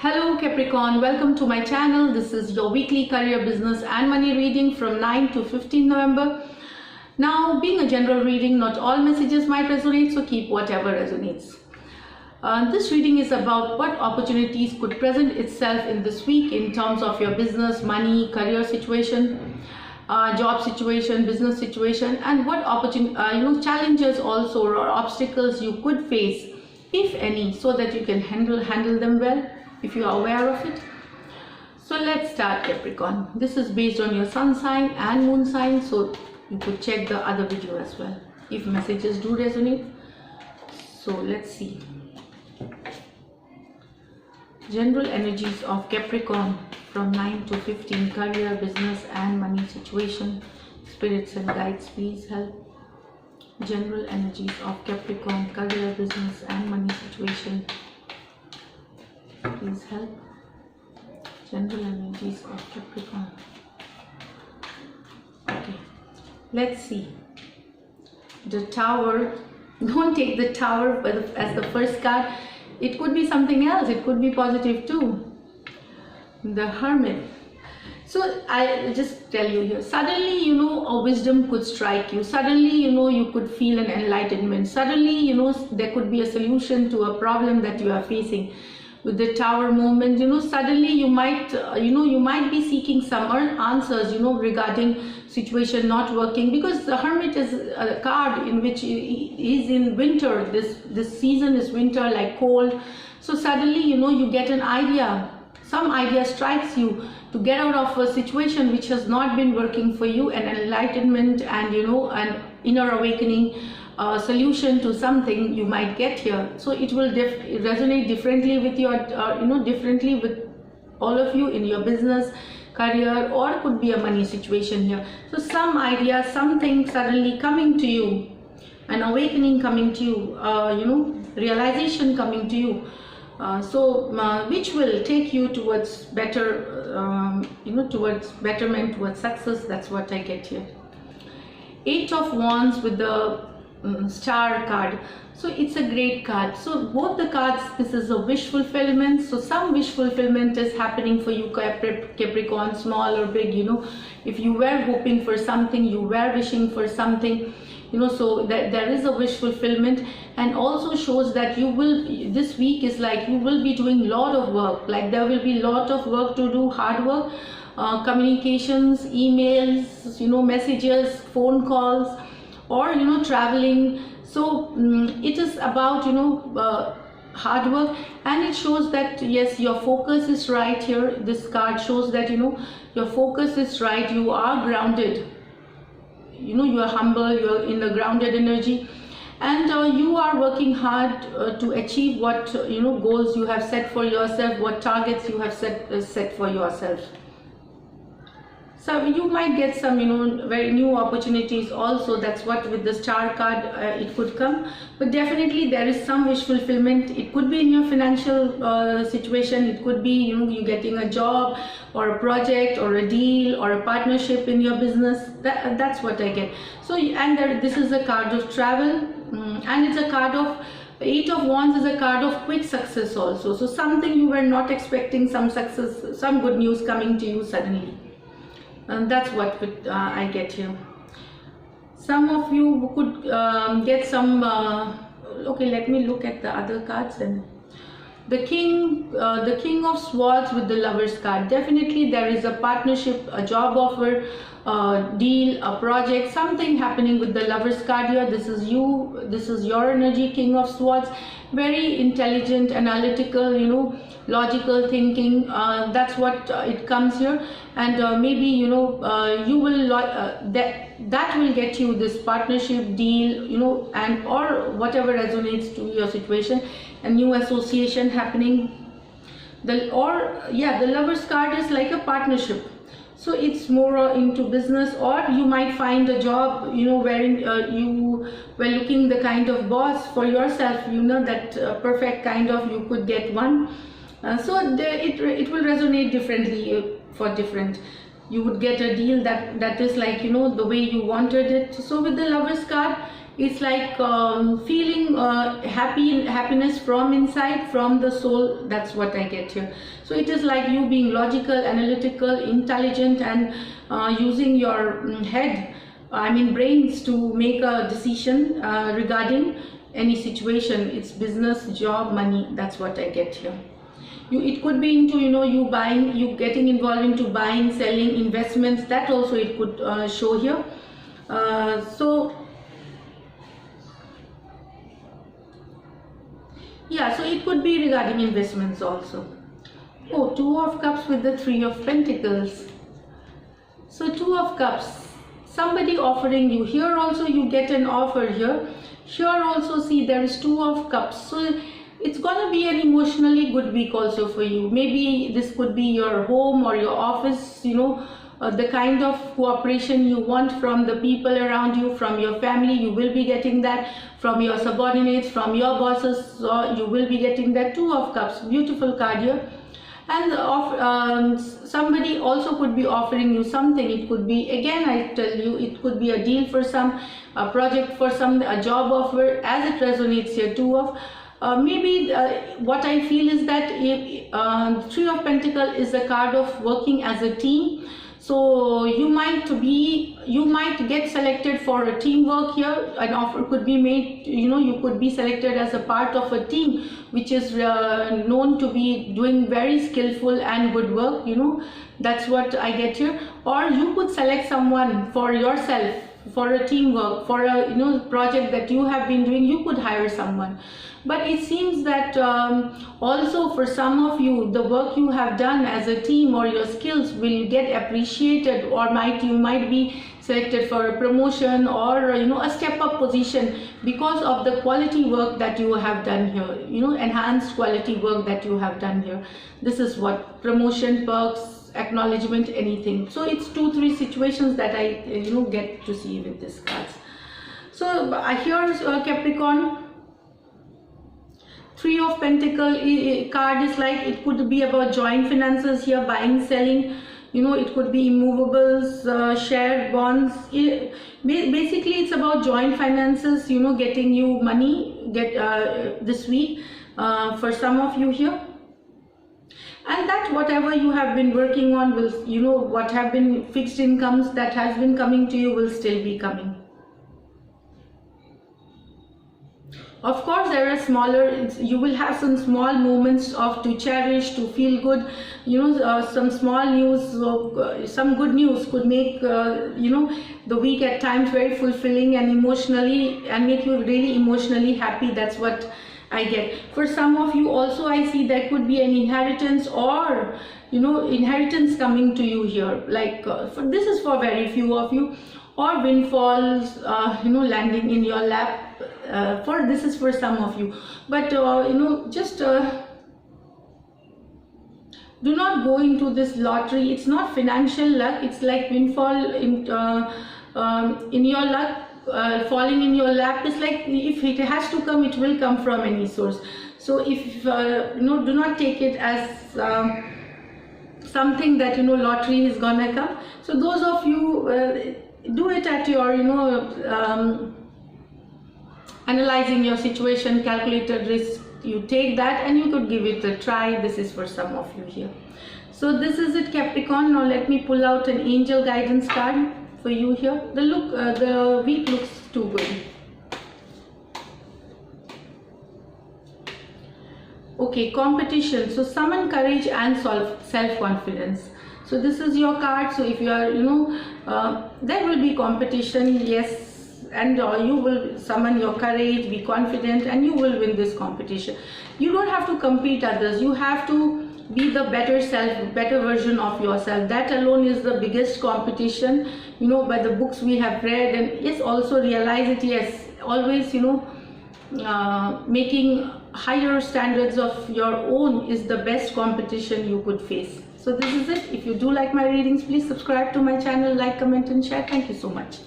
Hello Capricorn, welcome to my channel. This is your weekly career, business and money reading from 9 to 15 November. Now, being a general reading, not all messages might resonate, so keep whatever resonates. This reading is about what opportunities could present itself in this week in terms of your business, money, career situation, job situation, business situation, and what challenges also or obstacles you could face, if any, so that you can handle them well if you are aware of it. So let's start, Capricorn. This is based on your sun sign and moon sign, so you could check the other video as well if messages do resonate. So let's see. General energies of Capricorn from 9 to 15, career, business and money situation. Spirits and guides, please help. General energies of Capricorn, career, business and money situation. Please help. General energies of Capricorn. Okay, let's see. The Tower. Don't take the Tower as the first card. It could be something else. It could be positive too. The Hermit. So I just tell you here, suddenly, a wisdom could strike you. Suddenly, you could feel an enlightenment. Suddenly, there could be a solution to a problem that you are facing. With the Tower moment, suddenly you might be seeking some answers, regarding situation not working, because the Hermit is a card in which is in winter. This season is winter, like cold. So suddenly, you get an idea. Some idea strikes you to get out of a situation which has not been working for you, an enlightenment and an inner awakening. Solution to something you might get here. So it will resonate differently with your differently with all of you in your business, career, or could be a money situation here. So some idea, something suddenly coming to you, an awakening coming to you, realization coming to you, which will take you towards better, towards betterment, towards success. That's what I get here. Eight of Wands with the Star card. So it's a great card. So both the cards, this is a wish fulfillment. So some wish fulfillment is happening for you, Capricorn, small or big. If you were hoping for something, you were wishing for something, so that there is a wish fulfillment. And also shows that this week is like you will be doing lot of work, like there will be lot of work to do, hard work, communications, emails, messages, phone calls, or traveling. So it is about hard work, and it shows that yes, your focus is right here. This card shows that your focus is right, you are grounded, you are humble, you are in the grounded energy, and you are working hard to achieve what goals you have set for yourself, what targets you have set for yourself. So you might get some very new opportunities also. That's what with the Star card it could come. But definitely there is some wish fulfillment. It could be in your financial situation. It could be you getting a job or a project or a deal or a partnership in your business. That's what I get. So this is a card of travel, and it's a card of Eight of Wands is a card of quick success also. So something you were not expecting, some success, some good news coming to you suddenly. And that's what I get here. Some of you could get some okay, let me look at the other cards. And the King of Swords with the Lovers card. Definitely there is a partnership, a job offer, deal, a project, something happening with the Lovers card here. This is you, this is your energy, King of Swords. Very intelligent, analytical, logical thinking. That's what it comes here. And maybe you will that will get you this partnership, deal, and or whatever resonates to your situation, a new association happening. The Lovers card is like a partnership. So it's more into business, or you might find a job, wherein you were looking the kind of boss for yourself, that perfect kind of, you could get one. So it will resonate differently for different. You would get a deal that is like, the way you wanted it. So with the Lovers card, It's like feeling happiness from inside, from the soul. That's what I get here. So it is like you being logical, analytical, intelligent, and using your head, I mean brains, to make a decision regarding any situation. It's business, job, money. That's what I get here. It could be into, you buying, you getting involved into buying, selling, investments. That also it could show here. So it could be regarding investments also. Oh, Two of Cups with the Three of Pentacles. So Two of Cups, somebody offering you. Here also you get an offer here. Here also see there is Two of Cups. So it's gonna be an emotionally good week also for you. Maybe this could be your home or your office, the kind of cooperation you want from the people around you, from your family, you will be getting that. From your subordinates, from your bosses, you will be getting that. Two of Cups, beautiful card here. And somebody also could be offering you something. It could be, again I tell you, it could be a deal for some, a project for some, a job offer, as it resonates here. Two of maybe what I feel is that Three of Pentacles is a card of working as a team. So you might get selected for a teamwork here. An offer could be made, you could be selected as a part of a team which is known to be doing very skillful and good work, that's what I get here. Or you could select someone for yourself, for a teamwork, for a project that you have been doing. You could hire someone. But it seems that also for some of you, the work you have done as a team or your skills will get appreciated, or you might be selected for a promotion or a step-up position because of the quality work that you have done here, enhanced quality work that you have done here. This is what promotion, perks, acknowledgement, anything. So it's 2-3 situations that I get to see with this cards. So here's Capricorn. Three of Pentacles card is like, it could be about joint finances here, buying, selling, it could be immovables, share, bonds. Basically it's about joint finances, getting you money this week for some of you here. And that whatever you have been working on will, what have been fixed incomes that has been coming to you will still be coming. Of course, there are smaller, you will have some small moments to cherish, to feel good, some small news, some good news could make, the week at times very fulfilling and emotionally, and make you really emotionally happy. That's what I get. For some of you also, I see there could be an inheritance or, inheritance coming to you here. Like, this is for very few of you. Or windfalls, landing in your lap. This is for some of you, but just do not go into this lottery. It's not financial luck. It's like windfall in your luck, falling in your lap. It's like if it has to come, it will come from any source. So if do not take it as something that lottery is gonna come. So those of you. Do it at your, analyzing your situation, calculated risk. You take that and you could give it a try. This is for some of you here. So this is it, Capricorn. Now let me pull out an angel guidance card for you here. The week looks too good. Okay, competition. So summon courage and self-confidence. So this is your card. So if you are, there will be competition, yes, and you will summon your courage, be confident, and you will win this competition. You don't have to compete others. You have to be the better self, better version of yourself. That alone is the biggest competition, by the books we have read. And yes, also realize it, yes, always, making higher standards of your own is the best competition you could face. So this is it. If you do like my readings, please subscribe to my channel, like, comment and share. Thank you so much.